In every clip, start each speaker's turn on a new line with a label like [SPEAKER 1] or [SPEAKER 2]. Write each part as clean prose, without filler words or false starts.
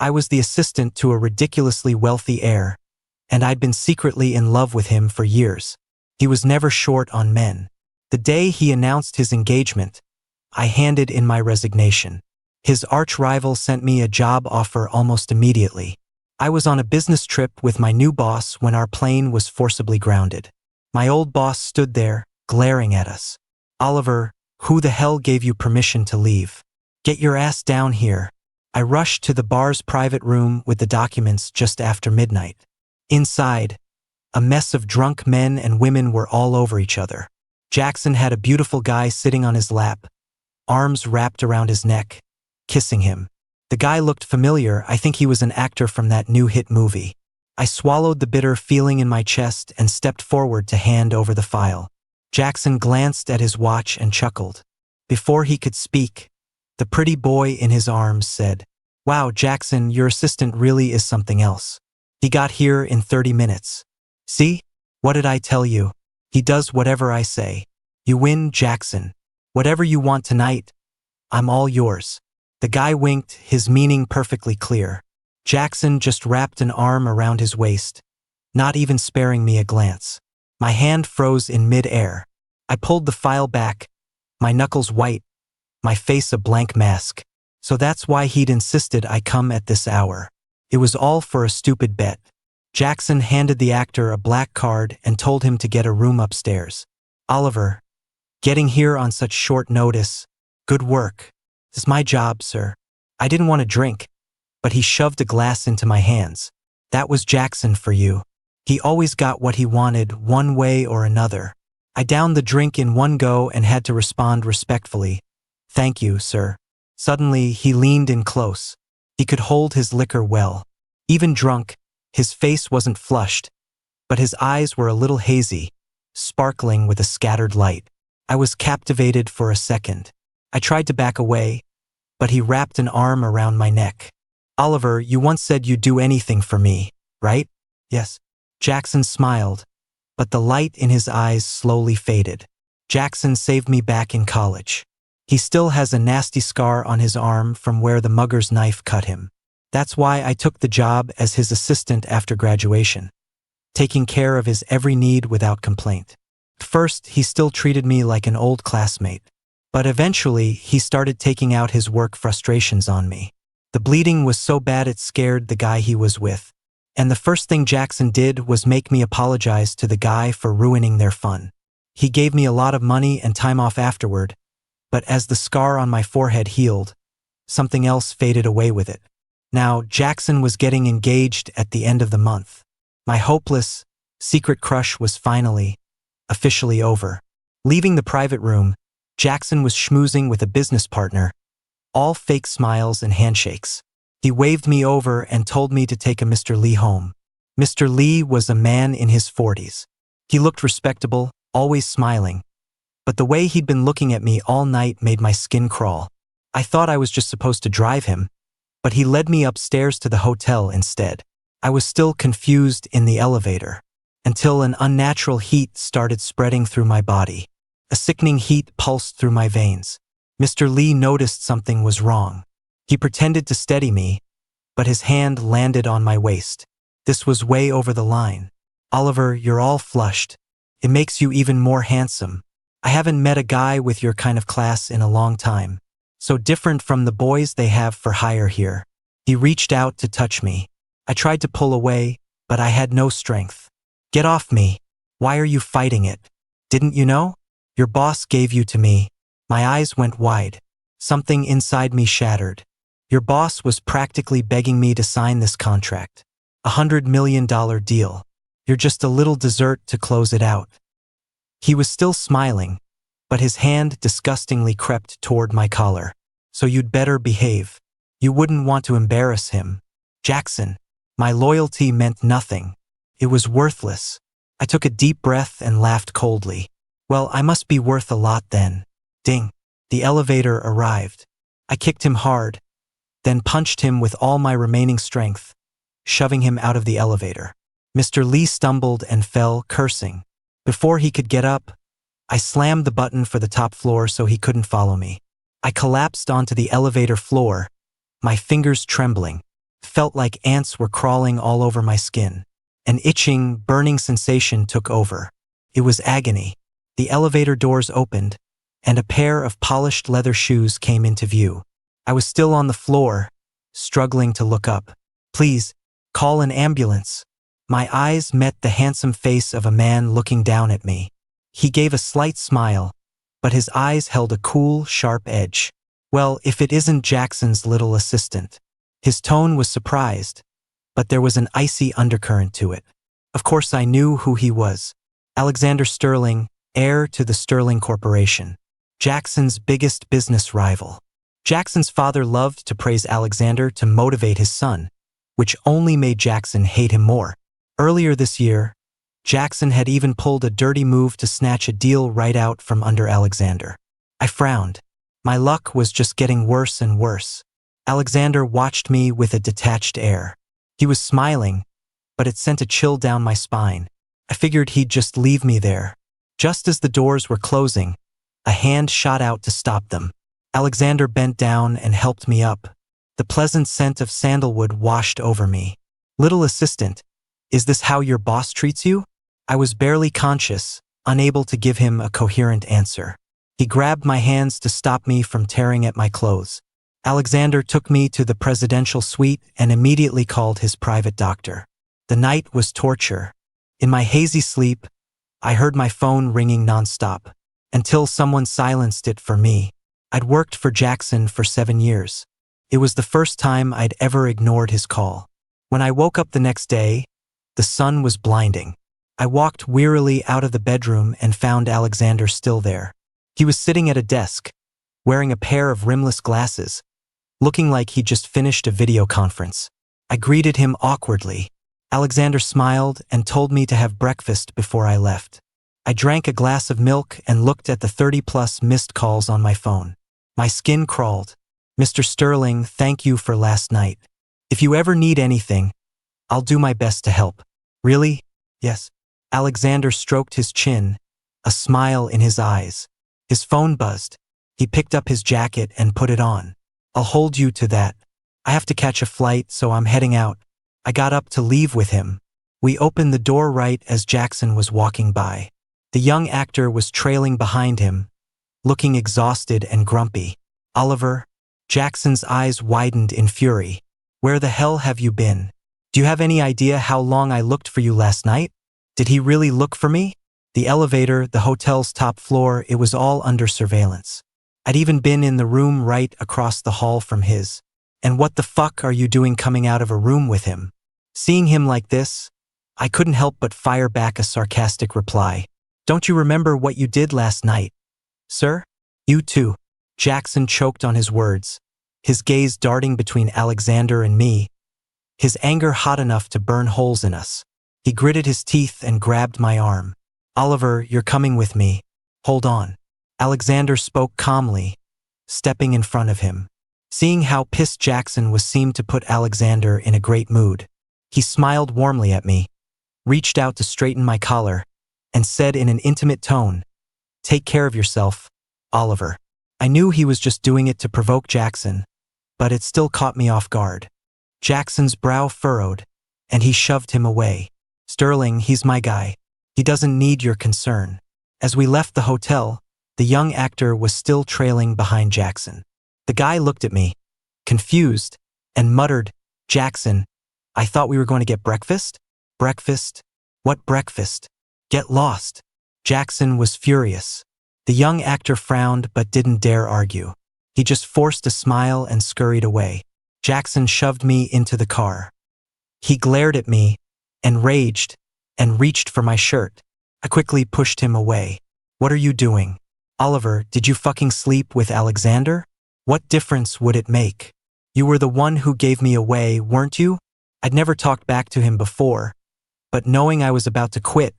[SPEAKER 1] I was the assistant to a ridiculously wealthy heir, and I'd been secretly in love with him for years. He was never short on men. The day he announced his engagement, I handed in my resignation. His arch-rival sent me a job offer almost immediately. I was on a business trip with my new boss when our plane was forcibly grounded. My old boss stood there, glaring at us. "Oliver, who the hell gave you permission to leave? Get your ass down here." I rushed to the bar's private room with the documents just after midnight. Inside, a mess of drunk men and women were all over each other. Jackson had a beautiful guy sitting on his lap, arms wrapped around his neck, kissing him. The guy looked familiar. I think he was an actor from that new hit movie. I swallowed the bitter feeling in my chest and stepped forward to hand over the file. Jackson glanced at his watch and chuckled. Before he could speak, the pretty boy in his arms said, "Wow, Jackson, your assistant really is something else. He got here in 30 minutes. See? What did I tell you? He does whatever I say. You win, Jackson. Whatever you want tonight, I'm all yours." The guy winked, his meaning perfectly clear. Jackson just wrapped an arm around his waist, not even sparing me a glance. My hand froze in mid-air. I pulled the file back, my knuckles white, my face a blank mask. So that's why he'd insisted I come at this hour. It was all for a stupid bet. Jackson handed the actor a black card and told him to get a room upstairs. "Oliver, getting here on such short notice, good work. It's my job, sir." I didn't want to drink, but he shoved a glass into my hands. "That was Jackson for you. He always got what he wanted, one way or another." I downed the drink in one go and had to respond respectfully. "Thank you, sir." Suddenly, he leaned in close. He could hold his liquor well. Even drunk, his face wasn't flushed, but his eyes were a little hazy, sparkling with a scattered light. I was captivated for a second. I tried to back away, but he wrapped an arm around my neck. "Oliver, you once said you'd do anything for me, right?" "Yes." Jackson smiled, but the light in his eyes slowly faded. Jackson saved me back in college. He still has a nasty scar on his arm from where the mugger's knife cut him. That's why I took the job as his assistant after graduation, taking care of his every need without complaint. At first, he still treated me like an old classmate. But eventually, he started taking out his work frustrations on me. The bleeding was so bad it scared the guy he was with. And the first thing Jackson did was make me apologize to the guy for ruining their fun. He gave me a lot of money and time off afterward, but as the scar on my forehead healed, something else faded away with it. Now, Jackson was getting engaged at the end of the month. My hopeless, secret crush was finally, officially over. Leaving the private room, Jackson was schmoozing with a business partner, all fake smiles and handshakes. He waved me over and told me to take a Mr. Lee home. Mr. Lee was a man in his 40s. He looked respectable, always smiling, but the way he'd been looking at me all night made my skin crawl. I thought I was just supposed to drive him, but he led me upstairs to the hotel instead. I was still confused in the elevator, until an unnatural heat started spreading through my body. A sickening heat pulsed through my veins. Mr. Lee noticed something was wrong. He pretended to steady me, but his hand landed on my waist. This was way over the line. "Oliver, you're all flushed. It makes you even more handsome. I haven't met a guy with your kind of class in a long time. So different from the boys they have for hire here." He reached out to touch me. I tried to pull away, but I had no strength. "Get off me. Why are you fighting it? Didn't you know? Your boss gave you to me." My eyes went wide. Something inside me shattered. Your boss was practically begging me to sign this contract. $100 million deal. You're just a little dessert to close it out. He was still smiling, but his hand disgustingly crept toward my collar. "So you'd better behave. You wouldn't want to embarrass him." "Jackson, my loyalty meant nothing. It was worthless." I took a deep breath and laughed coldly. "Well, I must be worth a lot then." Ding. The elevator arrived. I kicked him hard, then punched him with all my remaining strength, shoving him out of the elevator. Mr. Lee stumbled and fell, cursing. Before he could get up, I slammed the button for the top floor so he couldn't follow me. I collapsed onto the elevator floor, my fingers trembling. felt like ants were crawling all over my skin. An itching, burning sensation took over. It was agony. The elevator doors opened, and a pair of polished leather shoes came into view. I was still on the floor, struggling to look up. "Please, call an ambulance." My eyes met the handsome face of a man looking down at me. He gave a slight smile, but his eyes held a cool, sharp edge. "Well, if it isn't Jackson's little assistant." His tone was surprised, but there was an icy undercurrent to it. Of course I knew who he was. Alexander Sterling, heir to the Sterling Corporation. Jackson's biggest business rival. Jackson's father loved to praise Alexander to motivate his son, which only made Jackson hate him more. Earlier this year, Jackson had even pulled a dirty move to snatch a deal right out from under Alexander. I frowned. My luck was just getting worse and worse. Alexander watched me with a detached air. He was smiling, but it sent a chill down my spine. I figured he'd just leave me there. Just as the doors were closing, a hand shot out to stop them. Alexander bent down and helped me up. The pleasant scent of sandalwood washed over me. "Little assistant, is this how your boss treats you?" I was barely conscious, unable to give him a coherent answer. He grabbed my hands to stop me from tearing at my clothes. Alexander took me to the presidential suite and immediately called his private doctor. The night was torture. In my hazy sleep, I heard my phone ringing nonstop, until someone silenced it for me. I'd worked for Jackson for 7 years. It was the first time I'd ever ignored his call. When I woke up the next day, the sun was blinding. I walked wearily out of the bedroom and found Alexander still there. He was sitting at a desk, wearing a pair of rimless glasses, looking like he'd just finished a video conference. I greeted him awkwardly. Alexander smiled and told me to have breakfast before I left. I drank a glass of milk and looked at the 30+ missed calls on my phone. My skin crawled. "Mr. Sterling, thank you for last night. If you ever need anything, I'll do my best to help." "Really?" "Yes." Alexander stroked his chin, a smile in his eyes. His phone buzzed. He picked up his jacket and put it on. "I'll hold you to that. I have to catch a flight, so I'm heading out." I got up to leave with him. We opened the door right as Jackson was walking by. The young actor was trailing behind him, looking exhausted and grumpy. "Oliver?" Jackson's eyes widened in fury. "Where the hell have you been? Do you have any idea how long I looked for you last night? Did he really look for me?" The elevator, the hotel's top floor, it was all under surveillance. I'd even been in the room right across the hall from his. "And what the fuck are you doing coming out of a room with him?" Seeing him like this, I couldn't help but fire back a sarcastic reply. "Don't you remember what you did last night, sir?" "You too." Jackson choked on his words, his gaze darting between Alexander and me, his anger hot enough to burn holes in us. He gritted his teeth and grabbed my arm. "Oliver, you're coming with me. Hold on." Alexander spoke calmly, stepping in front of him. Seeing how pissed Jackson was seemed to put Alexander in a great mood. He smiled warmly at me, reached out to straighten my collar, and said in an intimate tone, "Take care of yourself, Oliver." I knew he was just doing it to provoke Jackson, but it still caught me off guard. Jackson's brow furrowed, and he shoved him away. "Sterling, he's my guy. He doesn't need your concern." As we left the hotel, the young actor was still trailing behind Jackson. The guy looked at me, confused, and muttered, "Jackson, I thought we were going to get breakfast?" "Breakfast? What breakfast? Get lost." Jackson was furious. The young actor frowned but didn't dare argue. He just forced a smile and scurried away. Jackson shoved me into the car. He glared at me, enraged, and reached for my shirt. I quickly pushed him away. "What are you doing? Oliver, did you fucking sleep with Alexander? What difference would it make? You were the one who gave me away, weren't you?" I'd never talked back to him before, but knowing I was about to quit,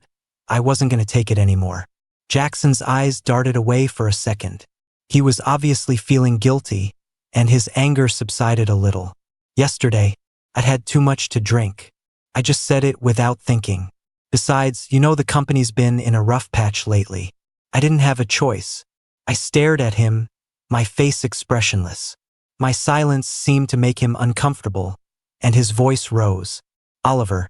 [SPEAKER 1] I wasn't going to take it anymore. Jackson's eyes darted away for a second. He was obviously feeling guilty, and his anger subsided a little. "Yesterday, I'd had too much to drink. I just said it without thinking. Besides, you know the company's been in a rough patch lately. I didn't have a choice." I stared at him, my face expressionless. My silence seemed to make him uncomfortable, and his voice rose. Oliver,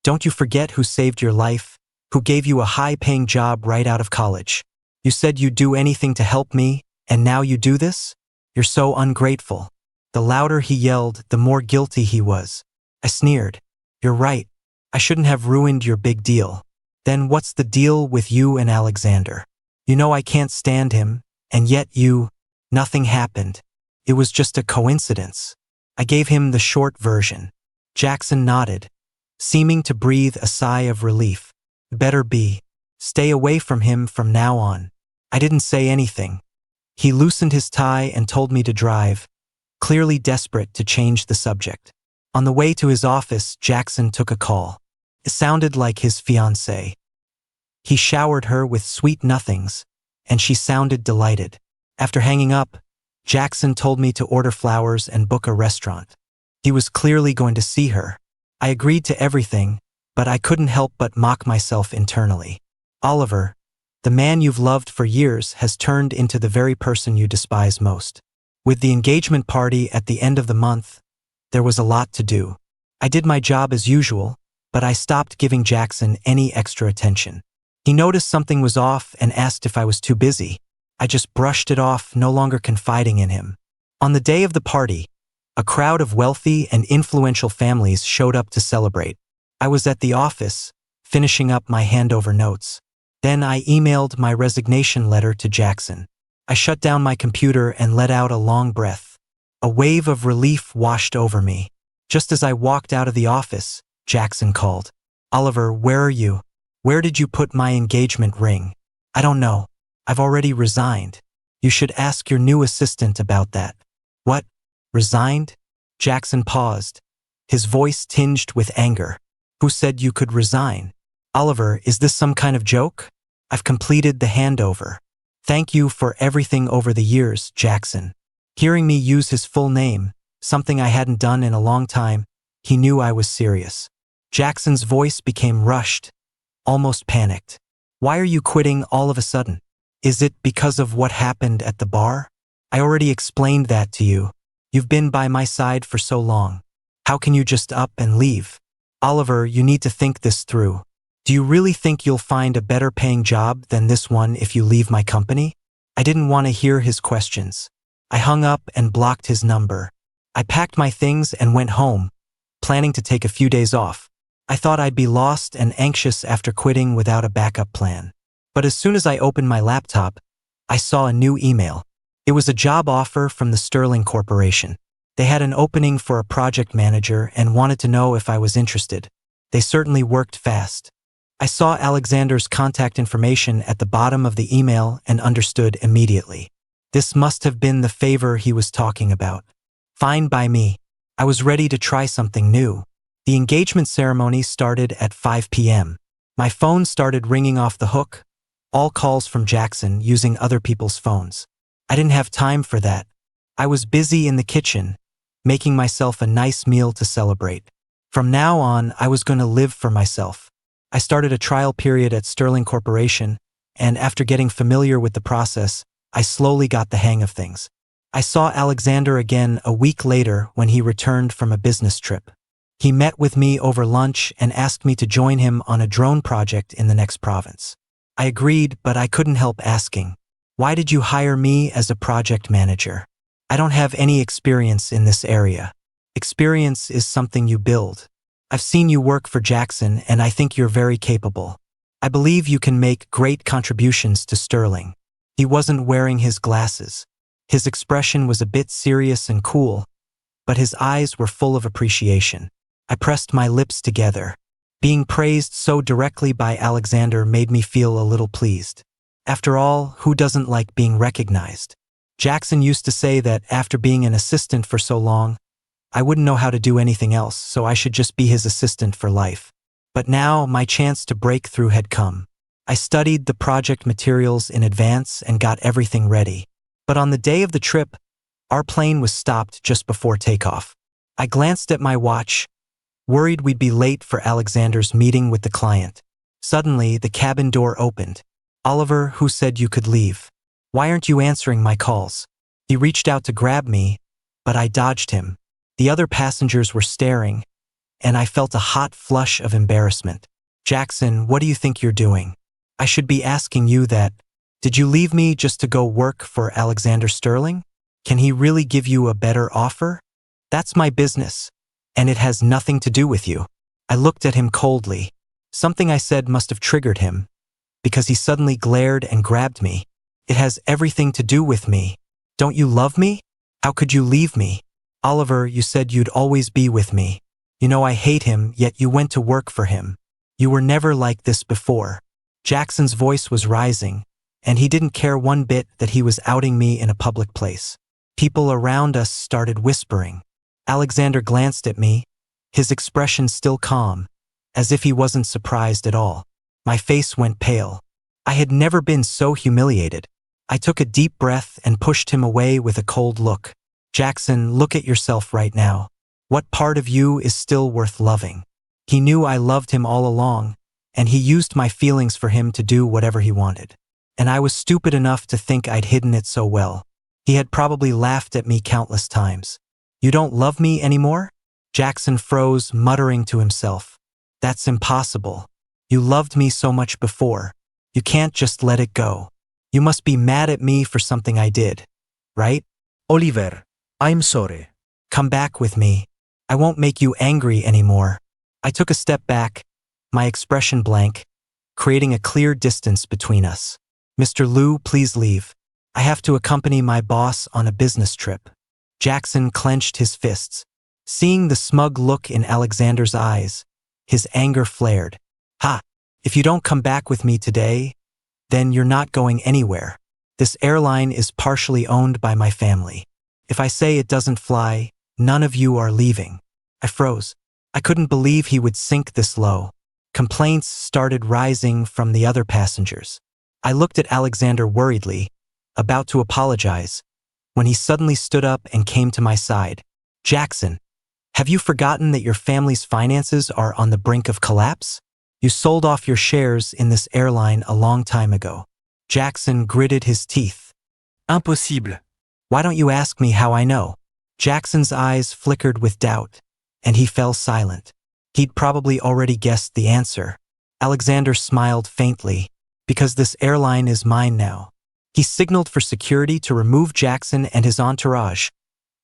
[SPEAKER 1] don't you forget who saved your life, who gave you a high-paying job right out of college. You said you'd do anything to help me, and now you do this? You're so ungrateful. The louder he yelled, the more guilty he was. I sneered. You're right. I shouldn't have ruined your big deal. Then what's the deal with you and Alexander? You know I can't stand him, and yet nothing happened. It was just a coincidence. I gave him the short version. Jackson nodded, seeming to breathe a sigh of relief. Better be. Stay away from him from now on. I didn't say anything. He loosened his tie and told me to drive, clearly desperate to change the subject. On the way to his office, Jackson took a call. It sounded like his fiancée. He showered her with sweet nothings, and she sounded delighted. After hanging up, Jackson told me to order flowers and book a restaurant. He was clearly going to see her. I agreed to everything, but I couldn't help but mock myself internally. Oliver, the man you've loved for years has turned into the very person you despise most. With the engagement party at the end of the month, there was a lot to do. I did my job as usual, but I stopped giving Jackson any extra attention. He noticed something was off and asked if I was too busy. I just brushed it off, no longer confiding in him. On the day of the party, a crowd of wealthy and influential families showed up to celebrate. I was at the office, finishing up my handover notes. Then I emailed my resignation letter to Jackson. I shut down my computer and let out a long breath. A wave of relief washed over me. Just as I walked out of the office, Jackson called. Oliver, where are you? Where did you put my engagement ring? I don't know. I've already resigned. You should ask your new assistant about that. What? Resigned? Jackson paused, his voice tinged with anger. Who said you could resign? Oliver, is this some kind of joke? I've completed the handover. Thank you for everything over the years, Jackson. Hearing me use his full name, something I hadn't done in a long time, he knew I was serious. Jackson's voice became rushed, almost panicked. Why are you quitting all of a sudden? Is it because of what happened at the bar? I already explained that to you. You've been by my side for so long. How can you just up and leave? Oliver, you need to think this through. Do you really think you'll find a better paying job than this one if you leave my company? I didn't want to hear his questions. I hung up and blocked his number. I packed my things and went home, planning to take a few days off. I thought I'd be lost and anxious after quitting without a backup plan. But as soon as I opened my laptop, I saw a new email. It was a job offer from the Sterling Corporation. They had an opening for a project manager and wanted to know if I was interested. They certainly worked fast. I saw Alexander's contact information at the bottom of the email and understood immediately. This must have been the favor he was talking about. Fine by me. I was ready to try something new. The engagement ceremony started at 5 p.m. My phone started ringing off the hook, all calls from Jackson using other people's phones. I didn't have time for that. I was busy in the kitchen, making myself a nice meal to celebrate. From now on, I was going to live for myself. I started a trial period at Sterling Corporation, and after getting familiar with the process, I slowly got the hang of things. I saw Alexander again a week later when he returned from a business trip. He met with me over lunch and asked me to join him on a drone project in the next province. I agreed, but I couldn't help asking, why did you hire me as a project manager? I don't have any experience in this area. Experience is something you build. I've seen you work for Jackson, and I think you're very capable. I believe you can make great contributions to Sterling. He wasn't wearing his glasses. His expression was a bit serious and cool, but his eyes were full of appreciation. I pressed my lips together. Being praised so directly by Alexander made me feel a little pleased. After all, who doesn't like being recognized? Jackson used to say that after being an assistant for so long, I wouldn't know how to do anything else, so I should just be his assistant for life. But now my chance to break through had come. I studied the project materials in advance and got everything ready. But on the day of the trip, our plane was stopped just before takeoff. I glanced at my watch, worried we'd be late for Alexander's meeting with the client. Suddenly, the cabin door opened. Oliver, who said you could leave? Why aren't you answering my calls? He reached out to grab me, but I dodged him. The other passengers were staring, and I felt a hot flush of embarrassment. Jackson, what do you think you're doing? I should be asking you that. Did you leave me just to go work for Alexander Sterling? Can he really give you a better offer? That's my business, and it has nothing to do with you. I looked at him coldly. Something I said must have triggered him, because he suddenly glared and grabbed me. It has everything to do with me. Don't you love me? How could you leave me? Oliver, you said you'd always be with me. You know I hate him, yet you went to work for him. You were never like this before. Jackson's voice was rising, and he didn't care one bit that he was outing me in a public place. People around us started whispering. Alexander glanced at me, his expression still calm, as if he wasn't surprised at all. My face went pale. I had never been so humiliated. I took a deep breath and pushed him away with a cold look. Jackson, look at yourself right now. What part of you is still worth loving? He knew I loved him all along, and he used my feelings for him to do whatever he wanted. And I was stupid enough to think I'd hidden it so well. He had probably laughed at me countless times. You don't love me anymore? Jackson froze, muttering to himself. That's impossible. You loved me so much before. You can't just let it go. You must be mad at me for something I did, right?
[SPEAKER 2] Oliver, I'm sorry.
[SPEAKER 1] Come back with me. I won't make you angry anymore. I took a step back, my expression blank, creating a clear distance between us. Mr. Liu, please leave. I have to accompany my boss on a business trip. Jackson clenched his fists. Seeing the smug look in Alexander's eyes, his anger flared. Ha! If you don't come back with me today, then you're not going anywhere. This airline is partially owned by my family. If I say it doesn't fly, none of you are leaving. I froze. I couldn't believe he would sink this low. Complaints started rising from the other passengers. I looked at Alexander worriedly, about to apologize, when he suddenly stood up and came to my side. Jackson, have you forgotten that your family's finances are on the brink of collapse? You sold off your shares in this airline a long time ago. Jackson gritted his teeth.
[SPEAKER 2] Impossible.
[SPEAKER 1] Why don't you ask me how I know? Jackson's eyes flickered with doubt, and he fell silent. He'd probably already guessed the answer. Alexander smiled faintly. Because this airline is mine now. He signaled for security to remove Jackson and his entourage,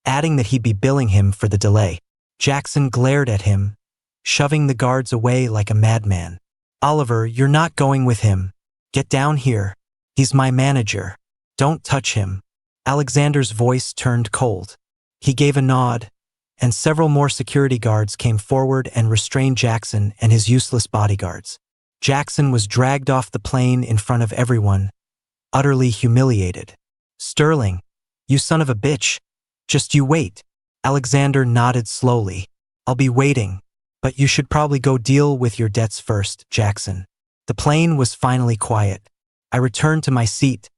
[SPEAKER 1] adding that he'd be billing him for the delay. Jackson glared at him, shoving the guards away like a madman. Oliver, you're not going with him. Get down here. He's my manager. Don't touch him. Alexander's voice turned cold. He gave a nod, and several more security guards came forward and restrained Jackson and his useless bodyguards. Jackson was dragged off the plane in front of everyone, utterly humiliated. Sterling, you son of a bitch. Just you wait. Alexander nodded slowly. I'll be waiting, but you should probably go deal with your debts first, Jackson. The plane was finally quiet. I returned to my seat,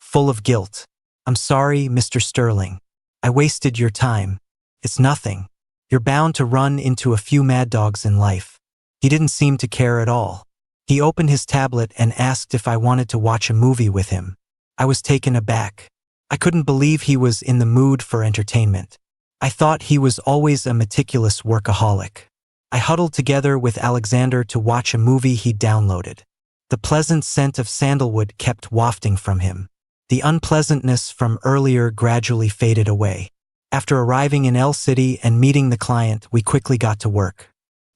[SPEAKER 1] full of guilt. I'm sorry, Mr. Sterling. I wasted your time. It's nothing. You're bound to run into a few mad dogs in life. He didn't seem to care at all. He opened his tablet and asked if I wanted to watch a movie with him. I was taken aback. I couldn't believe he was in the mood for entertainment. I thought he was always a meticulous workaholic. I huddled together with Alexander to watch a movie he'd downloaded. The pleasant scent of sandalwood kept wafting from him. The unpleasantness from earlier gradually faded away. After arriving in L City and meeting the client, we quickly got to work.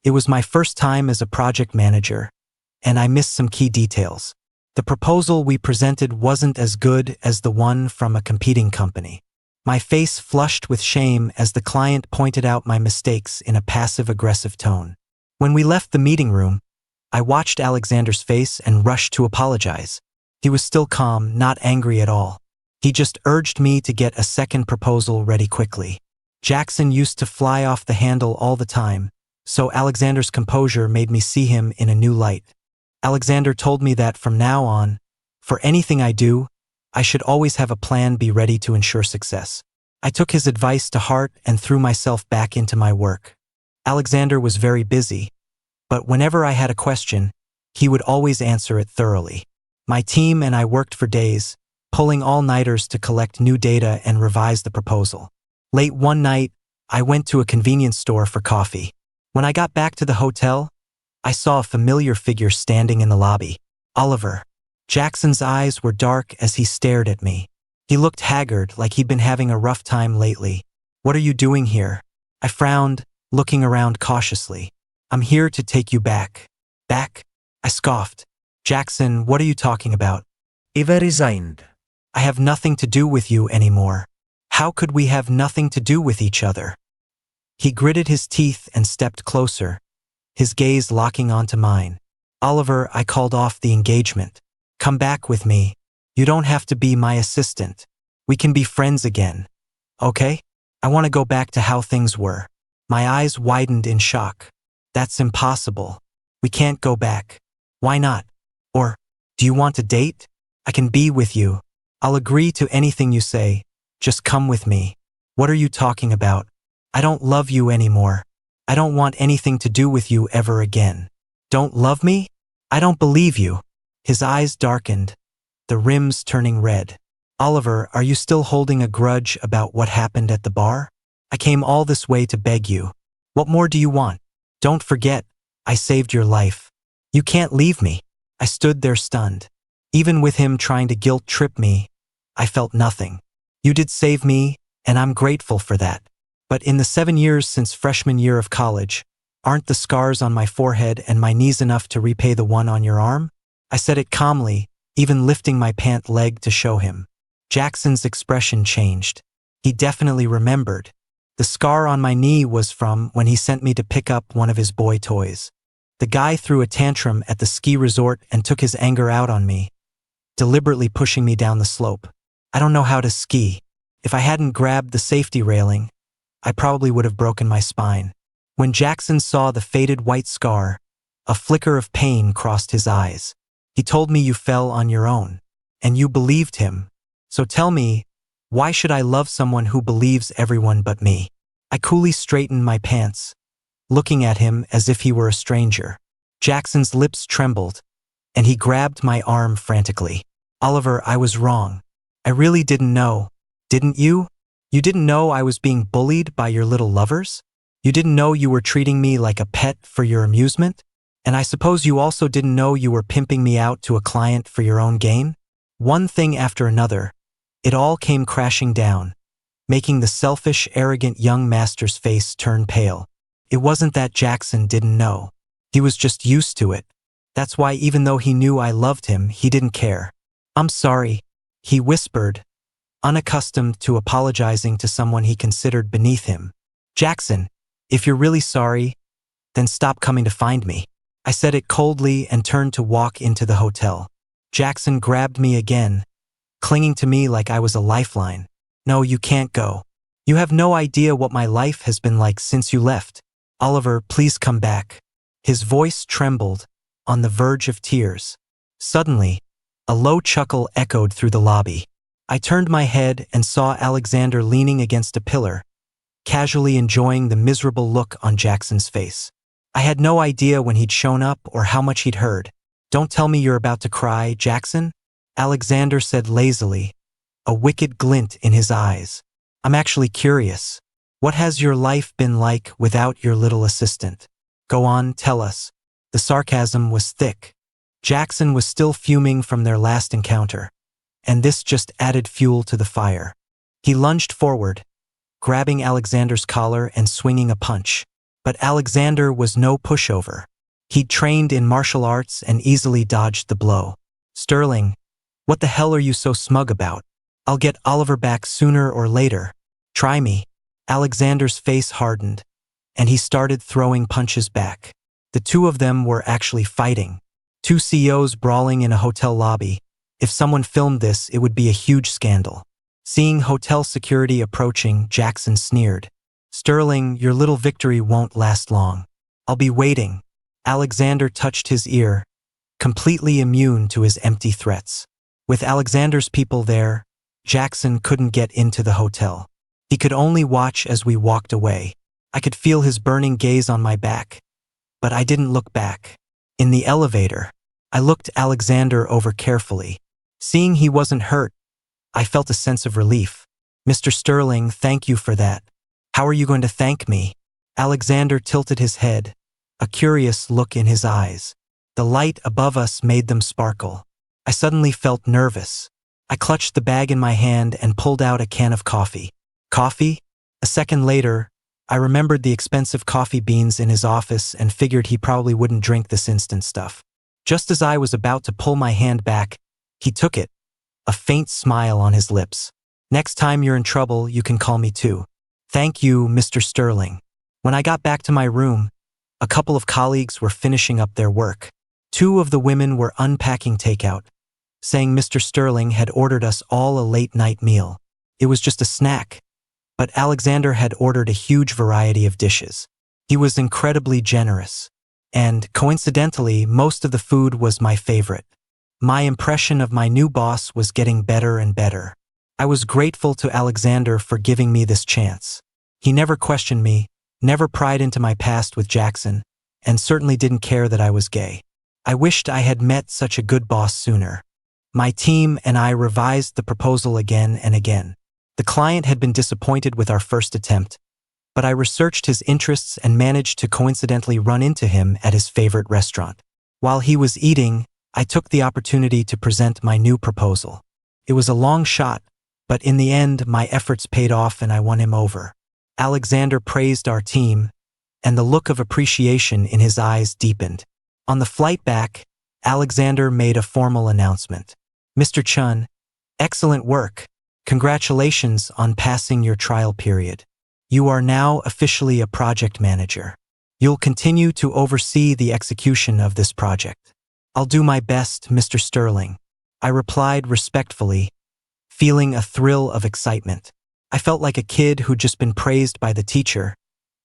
[SPEAKER 1] It was my first time as a project manager, and I missed some key details. The proposal we presented wasn't as good as the one from a competing company. My face flushed with shame as the client pointed out my mistakes in a passive-aggressive tone. When we left the meeting room, I watched Alexander's face and rushed to apologize. He was still calm, not angry at all. He just urged me to get a second proposal ready quickly. Jackson used to fly off the handle all the time, so Alexander's composure made me see him in a new light. Alexander told me that from now on, for anything I do, I should always have a plan be ready to ensure success. I took his advice to heart and threw myself back into my work. Alexander was very busy, but whenever I had a question, he would always answer it thoroughly. My team and I worked for days, pulling all-nighters to collect new data and revise the proposal. Late one night, I went to a convenience store for coffee. When I got back to the hotel, I saw a familiar figure standing in the lobby. Oliver. Jackson's eyes were dark as he stared at me. He looked haggard, like he'd been having a rough time lately. What are you doing here? I frowned, looking around cautiously. I'm here to take you back. Back? I scoffed. Jackson, what are you talking about?
[SPEAKER 2] I've resigned.
[SPEAKER 1] I have nothing to do with you anymore. How could we have nothing to do with each other? He gritted his teeth and stepped closer, his gaze locking onto mine. Oliver, I called off the engagement. Come back with me. You don't have to be my assistant. We can be friends again. Okay? I want to go back to how things were. My eyes widened in shock. That's impossible. We can't go back. Why not? Or, do you want to date? I can be with you. I'll agree to anything you say. Just come with me. What are you talking about? I don't love you anymore. I don't want anything to do with you ever again. Don't love me? I don't believe you. His eyes darkened, the rims turning red. Oliver, are you still holding a grudge about what happened at the bar? I came all this way to beg you. What more do you want? Don't forget, I saved your life. You can't leave me. I stood there stunned. Even with him trying to guilt-trip me, I felt nothing. You did save me, and I'm grateful for that. But in the 7 years since freshman year of college, aren't the scars on my forehead and my knees enough to repay the one on your arm? I said it calmly, even lifting my pant leg to show him. Jackson's expression changed. He definitely remembered. The scar on my knee was from when he sent me to pick up one of his boy toys. The guy threw a tantrum at the ski resort and took his anger out on me, deliberately pushing me down the slope. I don't know how to ski. If I hadn't grabbed the safety railing, I probably would have broken my spine. When Jackson saw the faded white scar, a flicker of pain crossed his eyes. He told me you fell on your own, and you believed him. So tell me, why should I love someone who believes everyone but me? I coolly straightened my pants, looking at him as if he were a stranger. Jackson's lips trembled, and he grabbed my arm frantically. Oliver, I was wrong. I really didn't know. Didn't you? You didn't know I was being bullied by your little lovers? You didn't know you were treating me like a pet for your amusement? And I suppose you also didn't know you were pimping me out to a client for your own gain? One thing after another, it all came crashing down, making the selfish, arrogant young master's face turn pale. It wasn't that Jackson didn't know. He was just used to it. That's why even though he knew I loved him, he didn't care. I'm sorry, he whispered, unaccustomed to apologizing to someone he considered beneath him. Jackson, if you're really sorry, then stop coming to find me. I said it coldly and turned to walk into the hotel. Jackson grabbed me again, clinging to me like I was a lifeline. No, you can't go. You have no idea what my life has been like since you left. Oliver, please come back. His voice trembled, on the verge of tears. Suddenly, a low chuckle echoed through the lobby. I turned my head and saw Alexander leaning against a pillar, casually enjoying the miserable look on Jackson's face. I had no idea when he'd shown up or how much he'd heard. Don't tell me you're about to cry, Jackson, Alexander said lazily, a wicked glint in his eyes. I'm actually curious. What has your life been like without your little assistant? Go on, tell us. The sarcasm was thick. Jackson was still fuming from their last encounter, and this just added fuel to the fire. He lunged forward, grabbing Alexander's collar and swinging a punch. But Alexander was no pushover. He'd trained in martial arts and easily dodged the blow. Sterling, what the hell are you so smug about? I'll get Oliver back sooner or later. Try me. Alexander's face hardened, and he started throwing punches back. The two of them were actually fighting. Two CEOs brawling in a hotel lobby. If someone filmed this, it would be a huge scandal. Seeing hotel security approaching, Jackson sneered. Sterling, your little victory won't last long. I'll be waiting. Alexander touched his ear, completely immune to his empty threats. With Alexander's people there, Jackson couldn't get into the hotel. He could only watch as we walked away. I could feel his burning gaze on my back, but I didn't look back. In the elevator, I looked Alexander over carefully. Seeing he wasn't hurt, I felt a sense of relief. Mr. Sterling, thank you for that. How are you going to thank me? Alexander tilted his head, a curious look in his eyes. The light above us made them sparkle. I suddenly felt nervous. I clutched the bag in my hand and pulled out a can of coffee. Coffee? A second later, I remembered the expensive coffee beans in his office and figured he probably wouldn't drink this instant stuff. Just as I was about to pull my hand back, he took it, a faint smile on his lips. Next time you're in trouble, you can call me too. Thank you, Mr. Sterling. When I got back to my room, a couple of colleagues were finishing up their work. Two of the women were unpacking takeout, saying Mr. Sterling had ordered us all a late-night meal. It was just a snack, but Alexander had ordered a huge variety of dishes. He was incredibly generous, and coincidentally, most of the food was my favorite. My impression of my new boss was getting better and better. I was grateful to Alexander for giving me this chance. He never questioned me, never pried into my past with Jackson, and certainly didn't care that I was gay. I wished I had met such a good boss sooner. My team and I revised the proposal again and again. The client had been disappointed with our first attempt, but I researched his interests and managed to coincidentally run into him at his favorite restaurant. While he was eating, I took the opportunity to present my new proposal. It was a long shot, but in the end, my efforts paid off and I won him over. Alexander praised our team, and the look of appreciation in his eyes deepened. On the flight back, Alexander made a formal announcement. Mr. Chun, excellent work. Congratulations on passing your trial period. You are now officially a project manager. You'll continue to oversee the execution of this project. I'll do my best, Mr. Sterling. I replied respectfully, feeling a thrill of excitement. I felt like a kid who'd just been praised by the teacher,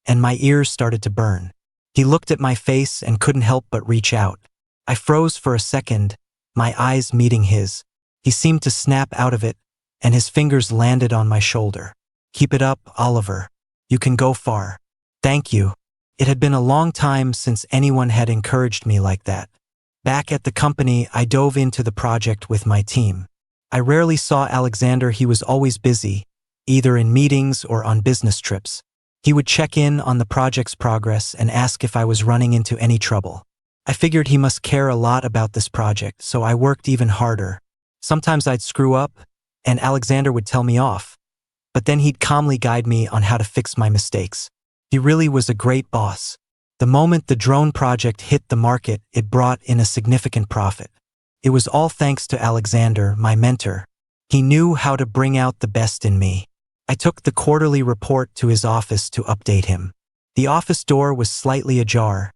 [SPEAKER 1] and my ears started to burn. He looked at my face and couldn't help but reach out. I froze for a second, my eyes meeting his. He seemed to snap out of it, and his fingers landed on my shoulder. Keep it up, Oliver. You can go far. Thank you. It had been a long time since anyone had encouraged me like that. Back at the company, I dove into the project with my team. I rarely saw Alexander. He was always busy, either in meetings or on business trips. He would check in on the project's progress and ask if I was running into any trouble. I figured he must care a lot about this project, so I worked even harder. Sometimes I'd screw up, and Alexander would tell me off, but then he'd calmly guide me on how to fix my mistakes. He really was a great boss. The moment the drone project hit the market, it brought in a significant profit. It was all thanks to Alexander, my mentor. He knew how to bring out the best in me. I took the quarterly report to his office to update him. The office door was slightly ajar,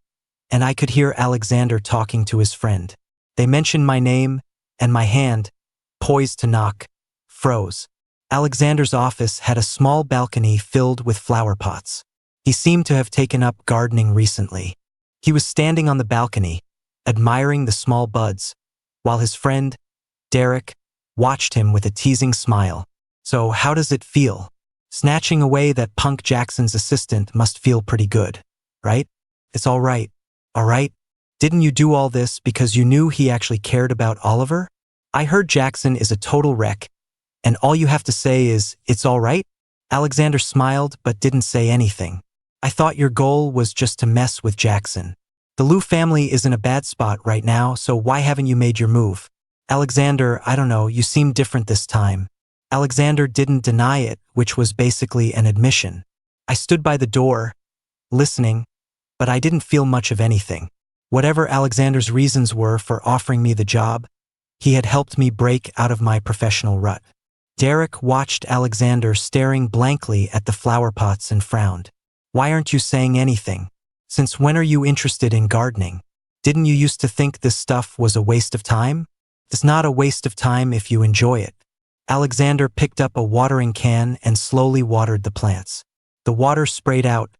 [SPEAKER 1] and I could hear Alexander talking to his friend. They mentioned my name, and my hand, poised to knock, froze. Alexander's office had a small balcony filled with flower pots. He seemed to have taken up gardening recently. He was standing on the balcony, admiring the small buds, while his friend, Derek, watched him with a teasing smile. So how does it feel? Snatching away that punk Jackson's assistant must feel pretty good, right? It's all right. All right? Didn't you do all this because you knew he actually cared about Oliver? I heard Jackson is a total wreck, and all you have to say is, it's all right? Alexander smiled but didn't say anything. I thought your goal was just to mess with Jackson. The Liu family is in a bad spot right now, so why haven't you made your move? Alexander, I don't know, you seem different this time. Alexander didn't deny it, which was basically an admission. I stood by the door, listening, but I didn't feel much of anything. Whatever Alexander's reasons were for offering me the job, he had helped me break out of my professional rut. Derek watched Alexander staring blankly at the flower pots and frowned. Why aren't you saying anything? Since when are you interested in gardening? Didn't you used to think this stuff was a waste of time? It's not a waste of time if you enjoy it. Alexander picked up a watering can and slowly watered the plants. The water sprayed out,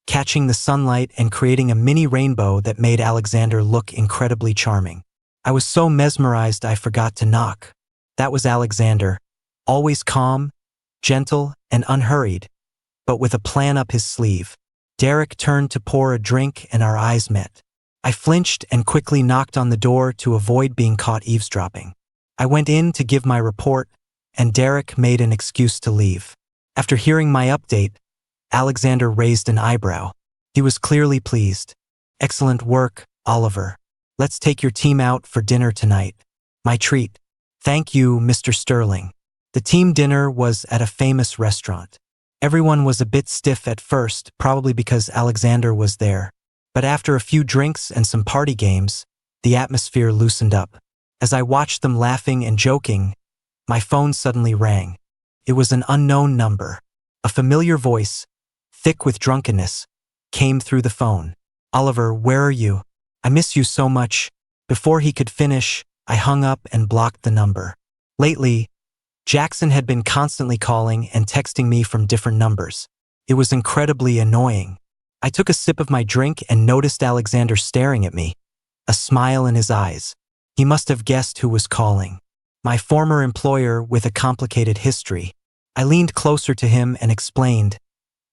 [SPEAKER 1] catching the sunlight and creating a mini rainbow that made Alexander look incredibly charming. I was so mesmerized I forgot to knock. That was Alexander, always calm, gentle, and unhurried, but with a plan up his sleeve. Derek turned to pour a drink and our eyes met. I flinched and quickly knocked on the door to avoid being caught eavesdropping. I went in to give my report, and Derek made an excuse to leave. After hearing my update, Alexander raised an eyebrow. He was clearly pleased. Excellent work, Oliver. Let's take your team out for dinner tonight. My treat. Thank you, Mr. Sterling. The team dinner was at a famous restaurant. Everyone was a bit stiff at first, probably because Alexander was there. But after a few drinks and some party games, the atmosphere loosened up. As I watched them laughing and joking, my phone suddenly rang. It was an unknown number. A familiar voice, thick with drunkenness, came through the phone. Oliver, where are you? I miss you so much. Before he could finish, I hung up and blocked the number. Lately, Jackson had been constantly calling and texting me from different numbers. It was incredibly annoying. I took a sip of my drink and noticed Alexander staring at me, a smile in his eyes. He must have guessed who was calling. My former employer with a complicated history. I leaned closer to him and explained,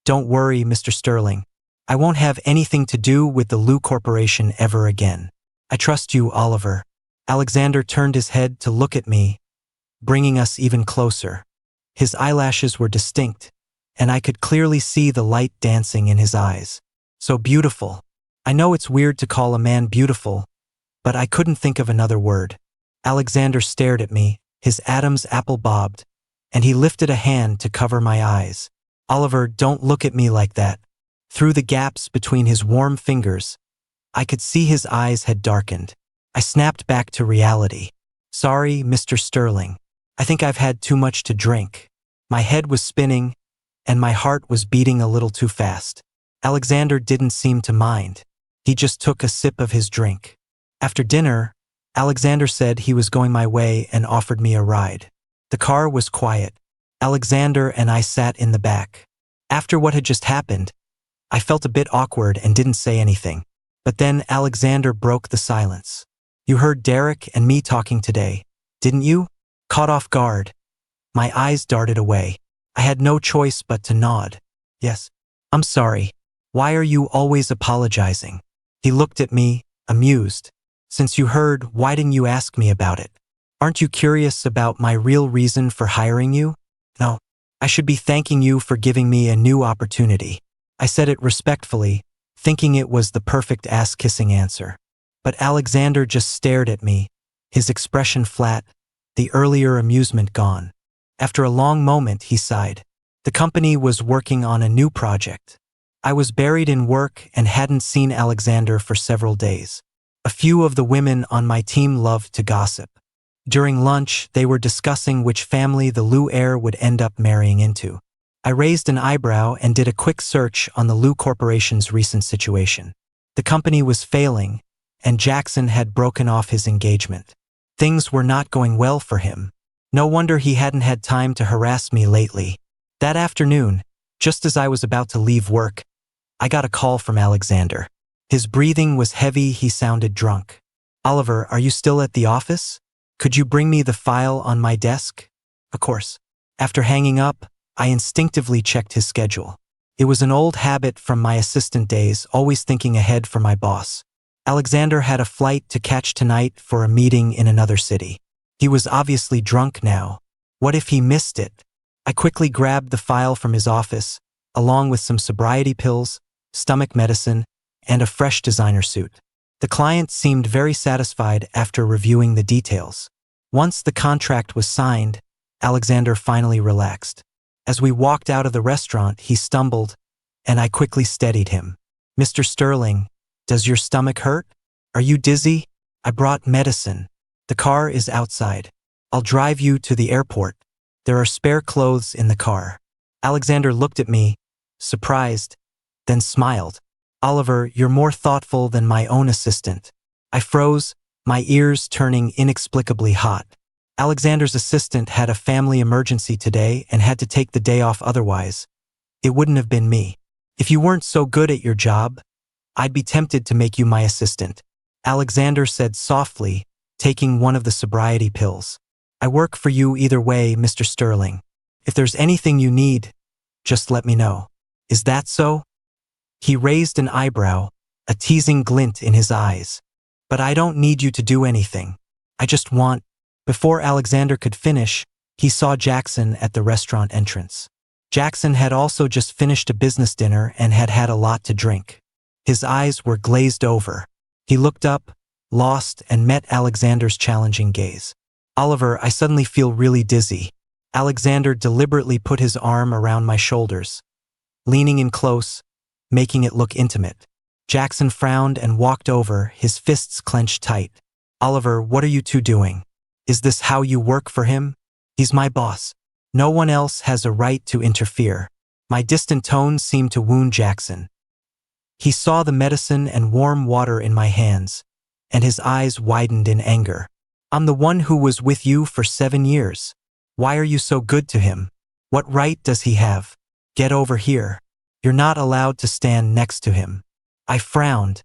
[SPEAKER 1] "Don't worry, Mr. Sterling. I won't have anything to do with the Lou Corporation ever again. I trust you, Oliver." Alexander turned his head to look at me, bringing us even closer. His eyelashes were distinct, and I could clearly see the light dancing in his eyes. So beautiful. I know it's weird to call a man beautiful, but I couldn't think of another word. Alexander stared at me, his Adam's apple bobbed, and he lifted a hand to cover my eyes. "Oliver, don't look at me like that." Through the gaps between his warm fingers, I could see his eyes had darkened. I snapped back to reality. "Sorry, Mr. Sterling. I think I've had too much to drink." My head was spinning, and my heart was beating a little too fast. Alexander didn't seem to mind. He just took a sip of his drink. After dinner, Alexander said he was going my way and offered me a ride. The car was quiet. Alexander and I sat in the back. After what had just happened, I felt a bit awkward and didn't say anything. But then Alexander broke the silence. "You heard Derek and me talking today, didn't you?" Caught off guard, my eyes darted away. I had no choice but to nod. "Yes. I'm sorry. Why are you always apologizing?" He looked at me, amused. "Since you heard, why didn't you ask me about it? Aren't you curious about my real reason for hiring you?" "No. I should be thanking you for giving me a new opportunity." I said it respectfully, thinking it was the perfect ass-kissing answer. But Alexander just stared at me, his expression flat, the earlier amusement gone. After a long moment, he sighed. The company was working on a new project. I was buried in work and hadn't seen Alexander for several days. A few of the women on my team loved to gossip. During lunch, they were discussing which family the Lou heir would end up marrying into. I raised an eyebrow and did a quick search on the Lou Corporation's recent situation. The company was failing, and Jackson had broken off his engagement. Things were not going well for him. No wonder he hadn't had time to harass me lately. That afternoon, just as I was about to leave work, I got a call from Alexander. His breathing was heavy, he sounded drunk. "Oliver, are you still at the office? Could you bring me the file on my desk?" "Of course." After hanging up, I instinctively checked his schedule. It was an old habit from my assistant days, always thinking ahead for my boss. Alexander had a flight to catch tonight for a meeting in another city. He was obviously drunk now. What if he missed it? I quickly grabbed the file from his office, along with some sobriety pills, stomach medicine, and a fresh designer suit. The client seemed very satisfied after reviewing the details. Once the contract was signed, Alexander finally relaxed. As we walked out of the restaurant, he stumbled, and I quickly steadied him. "Mr. Sterling, does your stomach hurt? Are you dizzy? I brought medicine. The car is outside. I'll drive you to the airport. There are spare clothes in the car." Alexander looked at me, surprised, then smiled. "Oliver, you're more thoughtful than my own assistant." I froze, my ears turning inexplicably hot. Alexander's assistant had a family emergency today and had to take the day off otherwise. It wouldn't have been me. "If you weren't so good at your job, I'd be tempted to make you my assistant," Alexander said softly, taking one of the sobriety pills. "I work for you either way, Mr. Sterling. If there's anything you need, just let me know." "Is that so?" He raised an eyebrow, a teasing glint in his eyes. "But I don't need you to do anything. I just want—" Before Alexander could finish, he saw Jackson at the restaurant entrance. Jackson had also just finished a business dinner and had had a lot to drink. His eyes were glazed over. He looked up, lost, and met Alexander's challenging gaze. Oliver, I suddenly feel really dizzy. Alexander deliberately put his arm around my shoulders, leaning in close, making it look intimate. Jackson frowned and walked over, his fists clenched tight. Oliver, what are you two doing? Is this how you work for him? He's my boss. No one else has a right to interfere. My distant tone seemed to wound Jackson. He saw the medicine and warm water in my hands, and his eyes widened in anger. I'm the one who was with you for 7 years. Why are you so good to him? What right does he have? Get over here. You're not allowed to stand next to him. I frowned,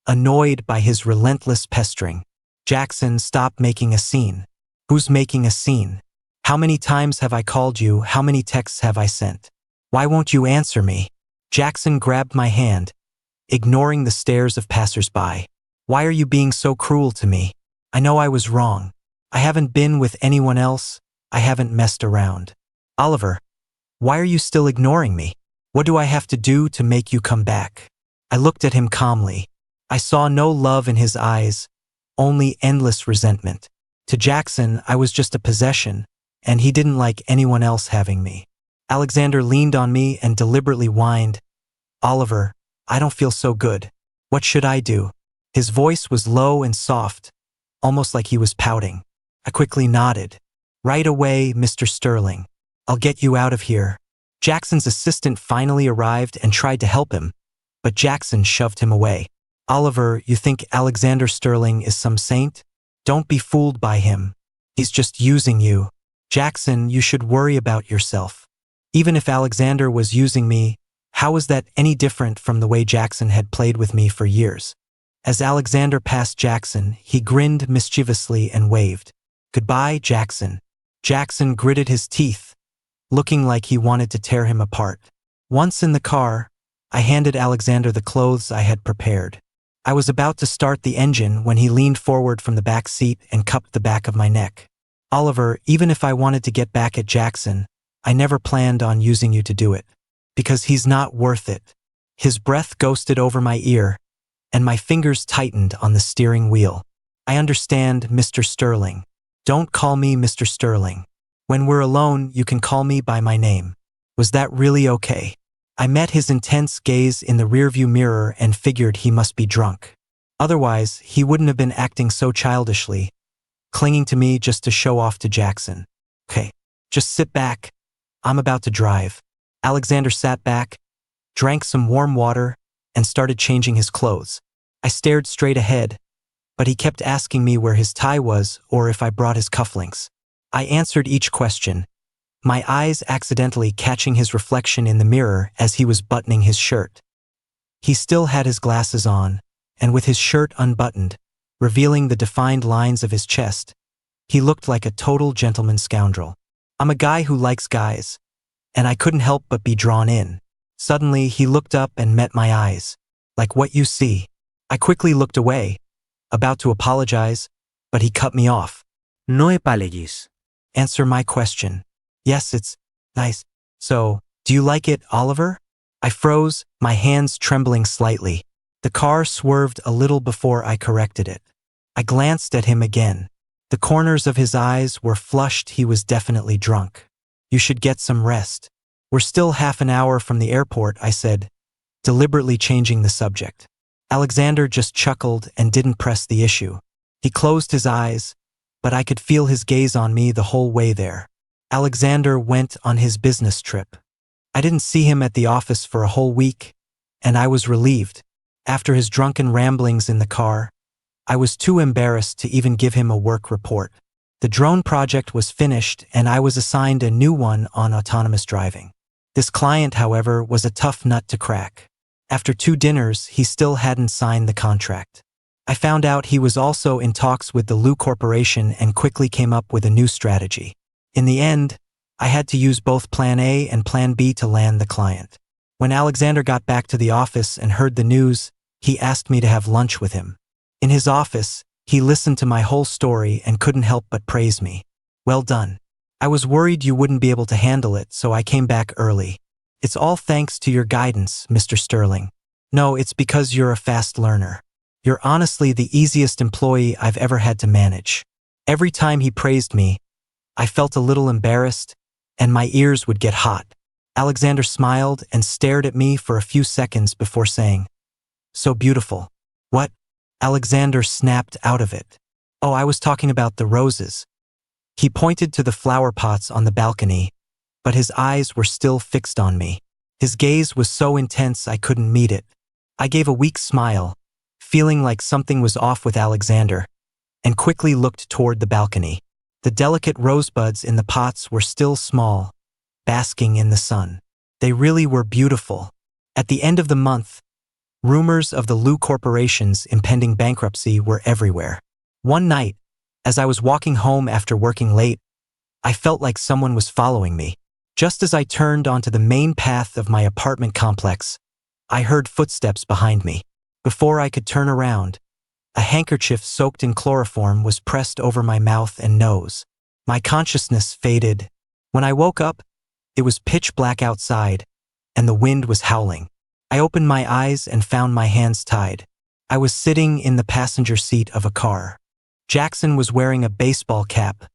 [SPEAKER 1] annoyed by his relentless pestering. Jackson, stop making a scene. Who's making a scene? How many times have I called you? How many texts have I sent? Why won't you answer me? Jackson grabbed my hand, ignoring the stares of passers-by. Why are you being so cruel to me? I know I was wrong. I haven't been with anyone else. I haven't messed around. Oliver, why are you still ignoring me? What do I have to do to make you come back? I looked at him calmly. I saw no love in his eyes, only endless resentment. To Jackson, I was just a possession, and he didn't like anyone else having me. Alexander leaned on me and deliberately whined, Oliver, I don't feel so good. What should I do? His voice was low and soft, almost like he was pouting. I quickly nodded. Right away, Mr. Sterling. I'll get you out of here. Jackson's assistant finally arrived and tried to help him, but Jackson shoved him away. Oliver, you think Alexander Sterling is some saint? Don't be fooled by him. He's just using you. Jackson, you should worry about yourself. Even if Alexander was using me, how was that any different from the way Jackson had played with me for years? As Alexander passed Jackson, he grinned mischievously and waved. Goodbye, Jackson. Jackson gritted his teeth, looking like he wanted to tear him apart. Once in the car, I handed Alexander the clothes I had prepared. I was about to start the engine when he leaned forward from the back seat and cupped the back of my neck. Oliver, even if I wanted to get back at Jackson, I never planned on using you to do it. Because he's not worth it. His breath ghosted over my ear, and my fingers tightened on the steering wheel. I understand, Mr. Sterling. Don't call me Mr. Sterling. When we're alone, you can call me by my name. Was that really okay? I met his intense gaze in the rearview mirror and figured he must be drunk. Otherwise, he wouldn't have been acting so childishly, clinging to me just to show off to Jackson. Okay, just sit back. I'm about to drive. Alexander sat back, drank some warm water, and started changing his clothes. I stared straight ahead, but he kept asking me where his tie was or if I brought his cufflinks. I answered each question, my eyes accidentally catching his reflection in the mirror as he was buttoning his shirt. He still had his glasses on, and with his shirt unbuttoned, revealing the defined lines of his chest, he looked like a total gentleman scoundrel. I'm a guy who likes guys, and I couldn't help but be drawn in. Suddenly, he looked up and met my eyes. Like what you see. I quickly looked away, about to apologize, but he cut me off.
[SPEAKER 2] No apologies.
[SPEAKER 1] Answer my question. Yes, it's nice. So, do you like it, Oliver? I froze, my hands trembling slightly. The car swerved a little before I corrected it. I glanced at him again. The corners of his eyes were flushed. He was definitely drunk. You should get some rest. We're still half an hour from the airport, I said, deliberately changing the subject. Alexander just chuckled and didn't press the issue. He closed his eyes, but I could feel his gaze on me the whole way there. Alexander went on his business trip. I didn't see him at the office for a whole week, and I was relieved. After his drunken ramblings in the car, I was too embarrassed to even give him a work report. The drone project was finished, and I was assigned a new one on autonomous driving. This client, however, was a tough nut to crack. After 2 dinners, he still hadn't signed the contract. I found out he was also in talks with the Lu Corporation and quickly came up with a new strategy. In the end, I had to use both Plan A and Plan B to land the client. When Alexander got back to the office and heard the news, he asked me to have lunch with him. In his office, he listened to my whole story and couldn't help but praise me. Well done. I was worried you wouldn't be able to handle it, so I came back early. It's all thanks to your guidance, Mr. Sterling. No, it's because you're a fast learner. You're honestly the easiest employee I've ever had to manage. Every time he praised me, I felt a little embarrassed, and my ears would get hot. Alexander smiled and stared at me for a few seconds before saying, "So beautiful." "What?" Alexander snapped out of it. "Oh, I was talking about the roses." He pointed to the flower pots on the balcony, but his eyes were still fixed on me. His gaze was so intense I couldn't meet it. I gave a weak smile, feeling like something was off with Alexander, and quickly looked toward the balcony. The delicate rosebuds in the pots were still small, basking in the sun. They really were beautiful. At the end of the month, rumors of the Lu Corporation's impending bankruptcy were everywhere. One night, as I was walking home after working late, I felt like someone was following me. Just as I turned onto the main path of my apartment complex, I heard footsteps behind me. Before I could turn around, a handkerchief soaked in chloroform was pressed over my mouth and nose. My consciousness faded. When I woke up, it was pitch black outside, and the wind was howling. I opened my eyes and found my hands tied. I was sitting in the passenger seat of a car. Jackson was wearing a baseball cap,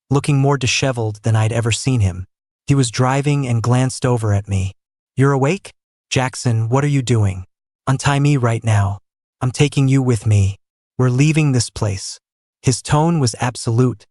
[SPEAKER 1] looking more disheveled than I'd ever seen him. He was driving and glanced over at me. "You're awake?" "Jackson, what are you doing?" "Untie me right now. I'm taking you with me. We're leaving this place." His tone was absolute,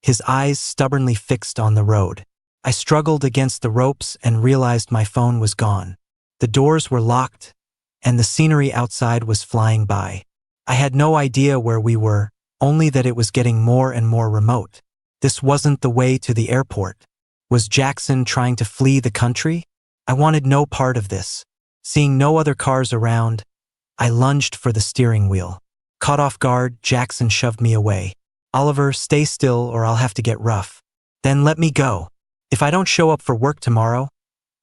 [SPEAKER 1] his eyes stubbornly fixed on the road. I struggled against the ropes and realized my phone was gone. The doors were locked, and the scenery outside was flying by. I had no idea where we were, only that it was getting more and more remote. This wasn't the way to the airport. Was Jackson trying to flee the country? I wanted no part of this. Seeing no other cars around, I lunged for the steering wheel. Caught off guard, Jackson shoved me away. "Oliver, stay still or I'll have to get rough." "Then let me go. If I don't show up for work tomorrow,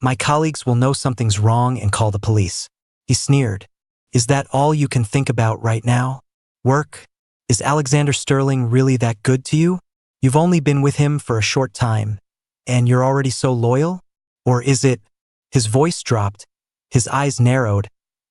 [SPEAKER 1] my colleagues will know something's wrong and call the police." He sneered. "Is that all you can think about right now? Work? Is Alexander Sterling really that good to you? You've only been with him for a short time, and you're already so loyal? Or is it—" His voice dropped, his eyes narrowed.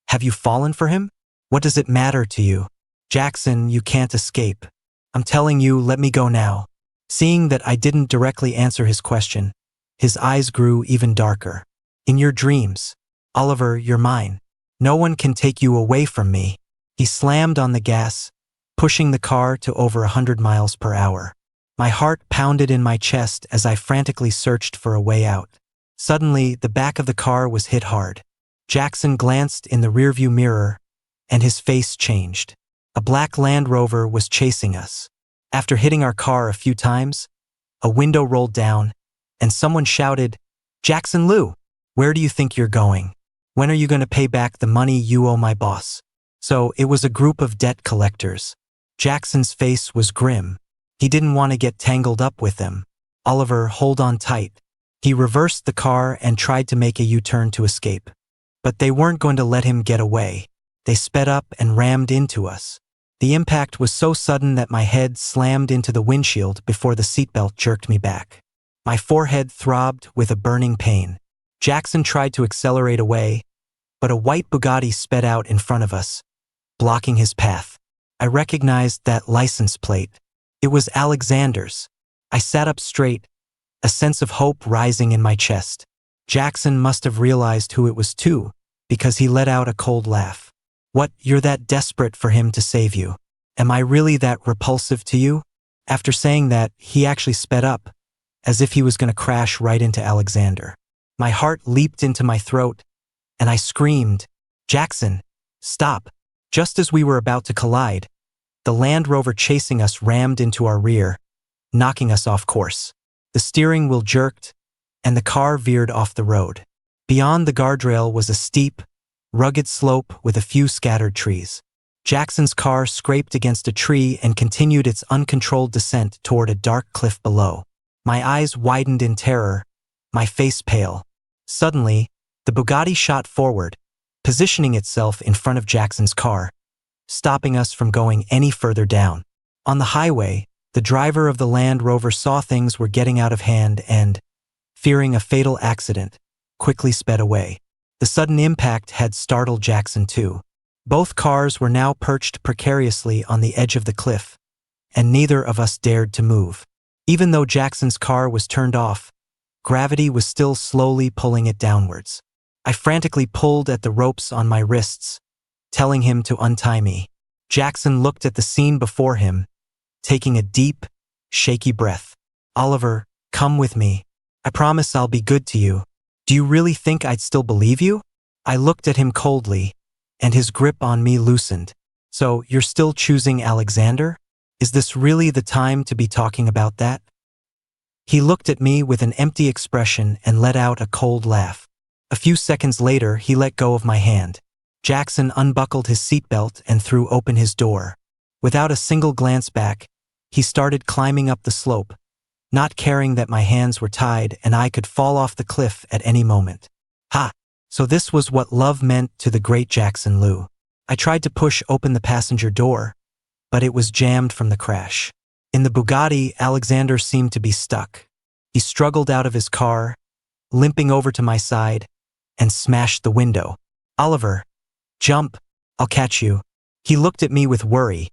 [SPEAKER 1] "Have you fallen for him? What does it matter to you?" "Jackson, you can't escape. I'm telling you, let me go now." Seeing that I didn't directly answer his question, his eyes grew even darker. "In your dreams. Oliver, you're mine. No one can take you away from me." He slammed on the gas, pushing the car to over 100 miles per hour. My heart pounded in my chest as I frantically searched for a way out. Suddenly, the back of the car was hit hard. Jackson glanced in the rearview mirror, and his face changed. A black Land Rover was chasing us. After hitting our car a few times, a window rolled down, and someone shouted, "Jackson Lu, where do you think you're going? When are you going to pay back the money you owe my boss?" So it was a group of debt collectors. Jackson's face was grim. He didn't want to get tangled up with them. "Oliver, hold on tight." He reversed the car and tried to make a U-turn to escape. But they weren't going to let him get away. They sped up and rammed into us. The impact was so sudden that my head slammed into the windshield before the seatbelt jerked me back. My forehead throbbed with a burning pain. Jackson tried to accelerate away, but a white Bugatti sped out in front of us, blocking his path. I recognized that license plate. It was Alexander's. I sat up straight, a sense of hope rising in my chest. Jackson must have realized who it was too, because he let out a cold laugh. "What, you're that desperate for him to save you? Am I really that repulsive to you?" After saying that, he actually sped up, as if he was going to crash right into Alexander. My heart leaped into my throat, and I screamed, "Jackson, stop!" Just as we were about to collide, the Land Rover chasing us rammed into our rear, knocking us off course. The steering wheel jerked, and the car veered off the road. Beyond the guardrail was a steep, rugged slope with a few scattered trees. Jackson's car scraped against a tree and continued its uncontrolled descent toward a dark cliff below. My eyes widened in terror, my face pale. Suddenly, the Bugatti shot forward, positioning itself in front of Jackson's car, stopping us from going any further down. On the highway, The driver of the Land Rover saw things were getting out of hand and, fearing a fatal accident, quickly sped away. The sudden impact had startled Jackson too. Both cars were now perched precariously on the edge of the cliff, and neither of us dared to move. Even though Jackson's car was turned off, gravity was still slowly pulling it downwards. I frantically pulled at the ropes on my wrists, telling him to untie me. Jackson looked at the scene before him, taking a deep, shaky breath. "Oliver, come with me. I promise I'll be good to you. Do you really think I'd still believe you?" I looked at him coldly, and his grip on me loosened. "So, you're still choosing Alexander? Is this really the time to be talking about that?" He looked at me with an empty expression and let out a cold laugh. A few seconds later, he let go of my hand. Jackson unbuckled his seatbelt and threw open his door. Without a single glance back, he started climbing up the slope, not caring that my hands were tied and I could fall off the cliff at any moment. Ha! So this was what love meant to the great Jackson Lu. I tried to push open the passenger door, but it was jammed from the crash. In the Bugatti, Alexander seemed to be stuck. He struggled out of his car, limping over to my side, and smashed the window. "Oliver, jump, I'll catch you." He looked at me with worry,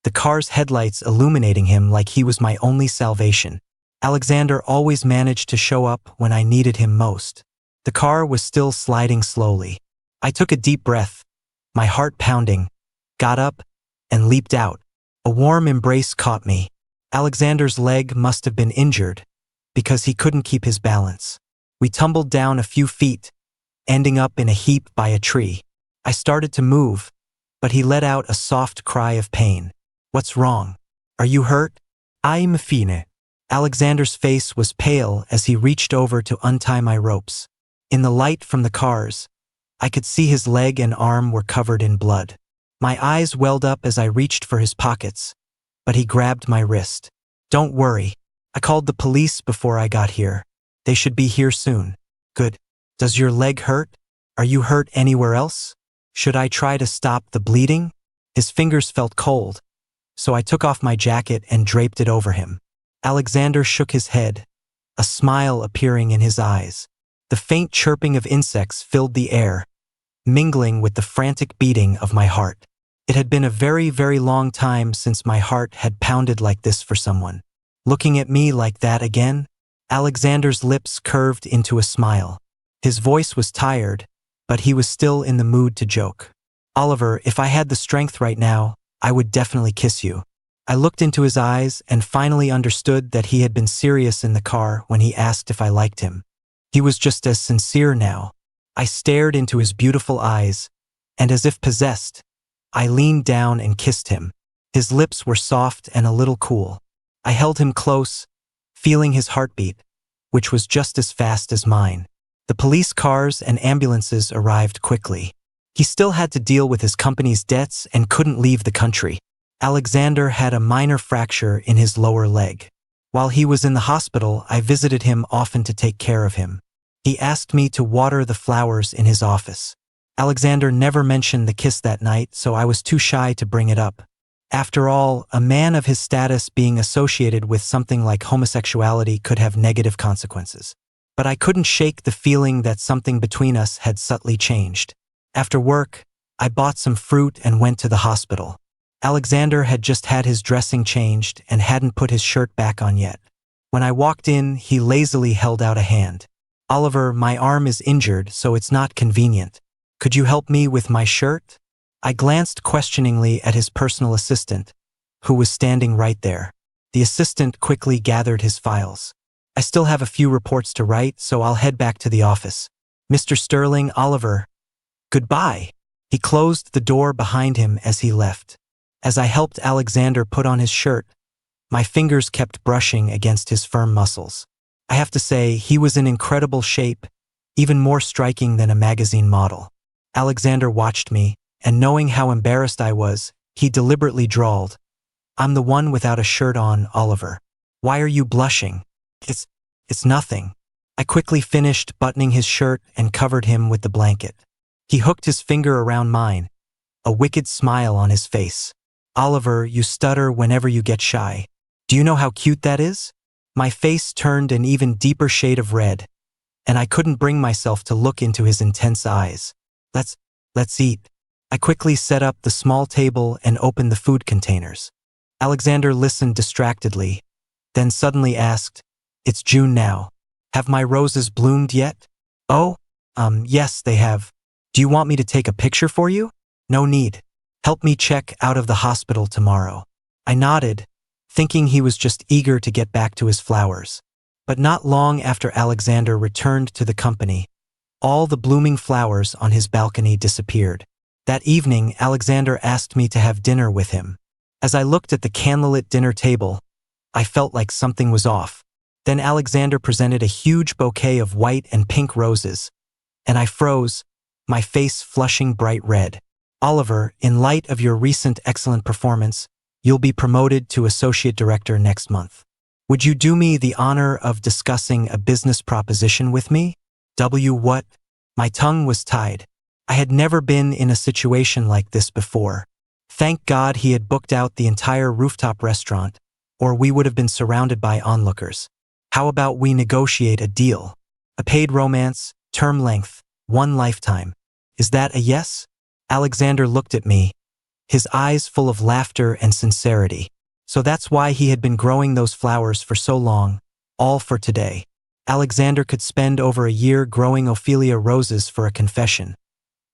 [SPEAKER 1] the car's headlights illuminating him like he was my only salvation. Alexander always managed to show up when I needed him most. The car was still sliding slowly. I took a deep breath, my heart pounding, got up, and leaped out. A warm embrace caught me. Alexander's leg must have been injured, because he couldn't keep his balance. We tumbled down a few feet, ending up in a heap by a tree. I started to move, but he let out a soft cry of pain. "What's wrong? Are you hurt?"
[SPEAKER 2] I'm fine.
[SPEAKER 1] Alexander's face was pale as he reached over to untie my ropes. In the light from the cars, I could see his leg and arm were covered in blood. My eyes welled up as I reached for his pockets, but he grabbed my wrist. "Don't worry. I called the police before I got here. They should be here soon." "Good. Does your leg hurt? Are you hurt anywhere else? Should I try to stop the bleeding?" His fingers felt cold, so I took off my jacket and draped it over him. Alexander shook his head, a smile appearing in his eyes. The faint chirping of insects filled the air, mingling with the frantic beating of my heart. It had been a very, very long time since my heart had pounded like this for someone. Looking at me like that again? Alexander's lips curved into a smile. His voice was tired, but he was still in the mood to joke. "Oliver, if I had the strength right now, I would definitely kiss you." I looked into his eyes and finally understood that he had been serious in the car when he asked if I liked him. He was just as sincere now. I stared into his beautiful eyes, and as if possessed, I leaned down and kissed him. His lips were soft and a little cool. I held him close, feeling his heartbeat, which was just as fast as mine. The police cars and ambulances arrived quickly. He still had to deal with his company's debts and couldn't leave the country. Alexander had a minor fracture in his lower leg. While he was in the hospital, I visited him often to take care of him. He asked me to water the flowers in his office. Alexander never mentioned the kiss that night, so I was too shy to bring it up. After all, a man of his status being associated with something like homosexuality could have negative consequences. But I couldn't shake the feeling that something between us had subtly changed. After work, I bought some fruit and went to the hospital. Alexander had just had his dressing changed and hadn't put his shirt back on yet. When I walked in, he lazily held out a hand. "Oliver, my arm is injured, so it's not convenient. Could you help me with my shirt?" I glanced questioningly at his personal assistant, who was standing right there. The assistant quickly gathered his files. "I still have a few reports to write, so I'll head back to the office. Mr. Sterling, Oliver, goodbye." He closed the door behind him as he left. As I helped Alexander put on his shirt, my fingers kept brushing against his firm muscles. I have to say, he was in incredible shape, even more striking than a magazine model. Alexander watched me, and knowing how embarrassed I was, he deliberately drawled, "I'm the one without a shirt on, Oliver. Why are you blushing?" It's nothing." I quickly finished buttoning his shirt and covered him with the blanket. He hooked his finger around mine, a wicked smile on his face. "Oliver, you stutter whenever you get shy. Do you know how cute that is? My face turned an even deeper shade of red, and I couldn't bring myself to look into his intense eyes. Let's eat. I quickly set up the small table and opened the food containers. Alexander listened distractedly, then suddenly asked, "It's June now. Have my roses bloomed yet?" "Oh, yes, they have. Do you want me to take a picture for you?" "No need. Help me check out of the hospital tomorrow." I nodded, thinking he was just eager to get back to his flowers. But not long after Alexander returned to the company, all the blooming flowers on his balcony disappeared. That evening, Alexander asked me to have dinner with him. As I looked at the candlelit dinner table, I felt like something was off. Then Alexander presented a huge bouquet of white and pink roses, and I froze, my face flushing bright red. "Oliver, in light of your recent excellent performance, you'll be promoted to associate director next month. Would you do me the honor of discussing a business proposition with me?" What? My tongue was tied. I had never been in a situation like this before. Thank God he had booked out the entire rooftop restaurant, or we would have been surrounded by onlookers. "How about we negotiate a deal? A paid romance, term length, 1 lifetime. Is that a yes?" Alexander looked at me, his eyes full of laughter and sincerity. So that's why he had been growing those flowers for so long, all for today. Alexander could spend over a year growing Ophelia roses for a confession,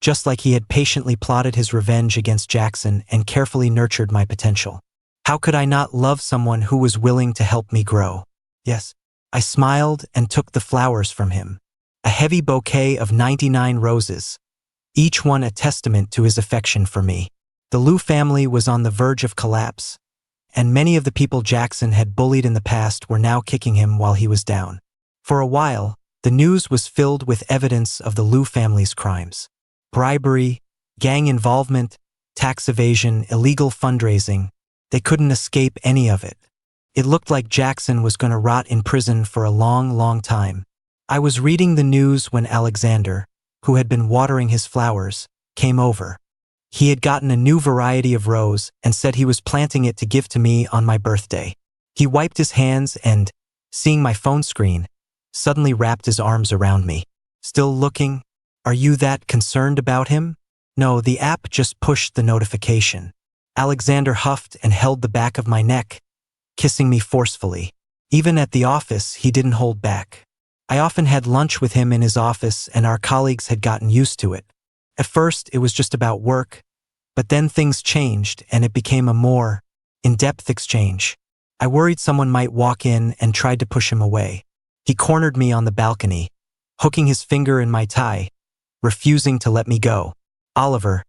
[SPEAKER 1] just like he had patiently plotted his revenge against Jackson and carefully nurtured my potential. How could I not love someone who was willing to help me grow? Yes. I smiled and took the flowers from him. A heavy bouquet of 99 roses, each one a testament to his affection for me. The Liu family was on the verge of collapse, and many of the people Jackson had bullied in the past were now kicking him while he was down. For a while, the news was filled with evidence of the Liu family's crimes. Bribery, gang involvement, tax evasion, illegal fundraising. They couldn't escape any of it. It looked like Jackson was going to rot in prison for a long, long time. I was reading the news when Alexander, who had been watering his flowers, came over. He had gotten a new variety of rose and said he was planting it to give to me on my birthday. He wiped his hands and, seeing my phone screen, suddenly wrapped his arms around me. "Still looking? Are you that concerned about him?" "No, the app just pushed the notification." Alexander huffed and held the back of my neck, kissing me forcefully. Even at the office, he didn't hold back. I often had lunch with him in his office, and our colleagues had gotten used to it. At first, it was just about work, but then things changed and it became a more in-depth exchange. I worried someone might walk in and tried to push him away. He cornered me on the balcony, hooking his finger in my tie, refusing to let me go. "Oliver,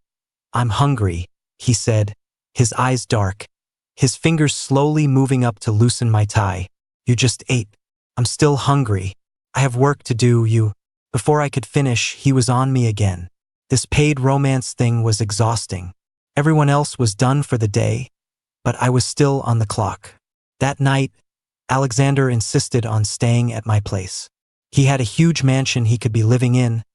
[SPEAKER 1] I'm hungry," he said, his eyes dark, his fingers slowly moving up to loosen my tie. "You just ate." "I'm still hungry. I have work to do, you." Before I could finish, he was on me again. This paid romance thing was exhausting. Everyone else was done for the day, but I was still on the clock. That night, Alexander insisted on staying at my place. He had a huge mansion he could be living in,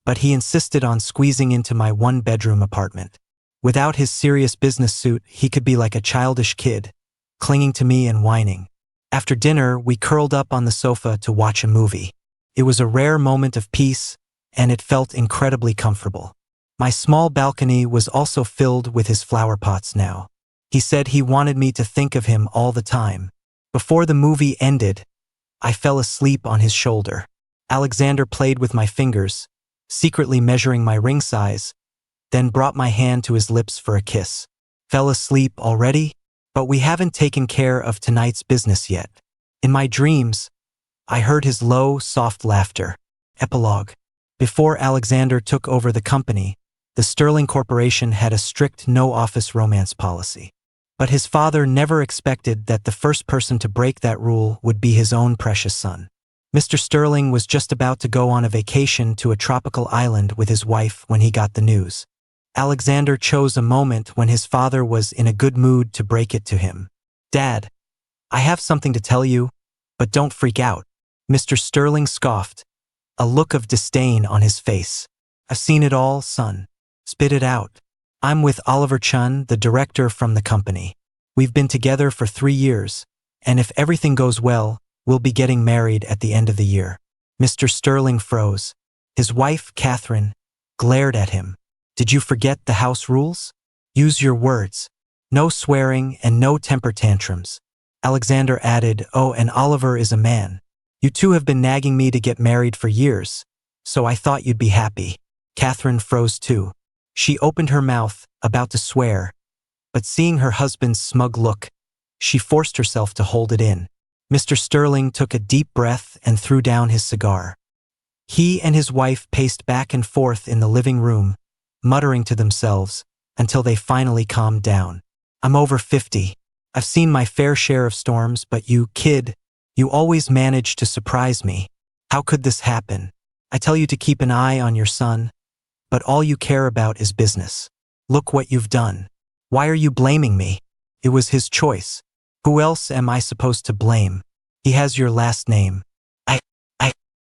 [SPEAKER 1] but he insisted on squeezing into my 1-bedroom apartment. Without his serious business suit, he could be like a childish kid, clinging to me and whining. After dinner, we curled up on the sofa to watch a movie. It was a rare moment of peace, and it felt incredibly comfortable. My small balcony was also filled with his flower pots now. He said he wanted me to think of him all the time. Before the movie ended, I fell asleep on his shoulder. Alexander played with my fingers, secretly measuring my ring size, then brought my hand to his lips for a kiss. "Fell asleep already? But we haven't taken care of tonight's business yet." In my dreams, I heard his low, soft laughter. Epilogue. Before Alexander took over the company, the Sterling Corporation had a strict no-office romance policy. But his father never expected that the first person to break that rule would be his own precious son. Mr. Sterling was just about to go on a vacation to a tropical island with his wife when he got the news. Alexander chose a moment when his father was in a good mood to break it to him. "Dad, I have something to tell you, but don't freak out." Mr. Sterling scoffed, a look of disdain on his face. "I've seen it all, son. Spit it out." "I'm with Oliver Chun, the director from the company. We've been together for 3 years, and if everything goes well, we'll be getting married at the end of the year." Mr. Sterling froze. His wife, Catherine, glared at him. "Did you forget the house rules? Use your words. No swearing and no temper tantrums." Alexander added, "Oh, and Oliver is a man. You two have been nagging me to get married for years, so I thought you'd be happy." Catherine froze too. She opened her mouth, about to swear, but seeing her husband's smug look, she forced herself to hold it in. Mr. Sterling took a deep breath and threw down his cigar. He and his wife paced back and forth in the living room, muttering to themselves, until they finally calmed down. "I'm over 50. I've seen my fair share of storms, but you, kid, you always manage to surprise me. How could this happen? I tell you to keep an eye on your son, but all you care about is business. Look what you've done. Why are you blaming me? It was his choice. Who else am I supposed to blame? He has your last name."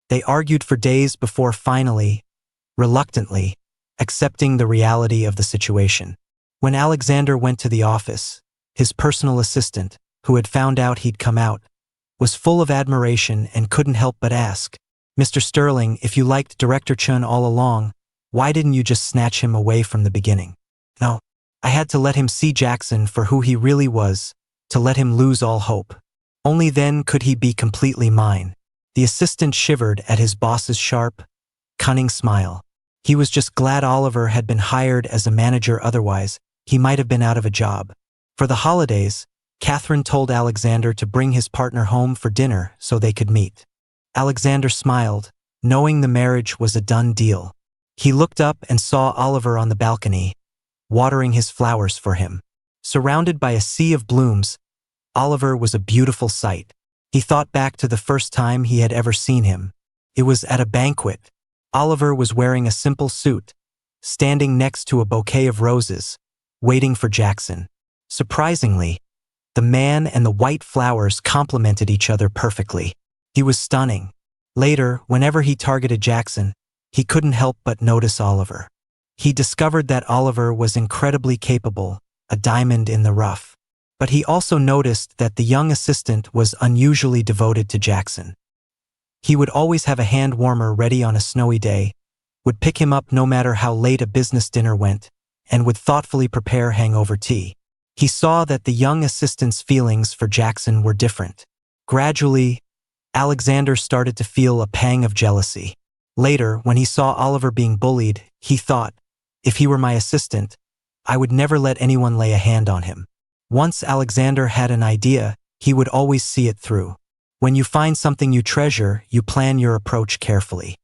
[SPEAKER 1] They argued for days before finally, reluctantly, accepting the reality of the situation. When Alexander went to the office, his personal assistant, who had found out he'd come out, was full of admiration and couldn't help but ask, "Mr. Sterling, if you liked Director Chun all along, why didn't you just snatch him away from the beginning?" "No, I had to let him see Jackson for who he really was, to let him lose all hope. Only then could he be completely mine." The assistant shivered at his boss's sharp, cunning smile. He was just glad Oliver had been hired as a manager, otherwise he might have been out of a job. For the holidays, Catherine told Alexander to bring his partner home for dinner so they could meet. Alexander smiled, knowing the marriage was a done deal. He looked up and saw Oliver on the balcony, watering his flowers for him. Surrounded by a sea of blooms, Oliver was a beautiful sight. He thought back to the first time he had ever seen him. It was at a banquet. Oliver was wearing a simple suit, standing next to a bouquet of roses, waiting for Jackson. Surprisingly, the man and the white flowers complemented each other perfectly. He was stunning. Later, whenever he targeted Jackson, he couldn't help but notice Oliver. He discovered that Oliver was incredibly capable, a diamond in the rough. But he also noticed that the young assistant was unusually devoted to Jackson. He would always have a hand warmer ready on a snowy day, would pick him up no matter how late a business dinner went, and would thoughtfully prepare hangover tea. He saw that the young assistant's feelings for Jackson were different. Gradually, Alexander started to feel a pang of jealousy. Later, when he saw Oliver being bullied, he thought, "If he were my assistant, I would never let anyone lay a hand on him." Once Alexander had an idea, he would always see it through. When you find something you treasure, you plan your approach carefully.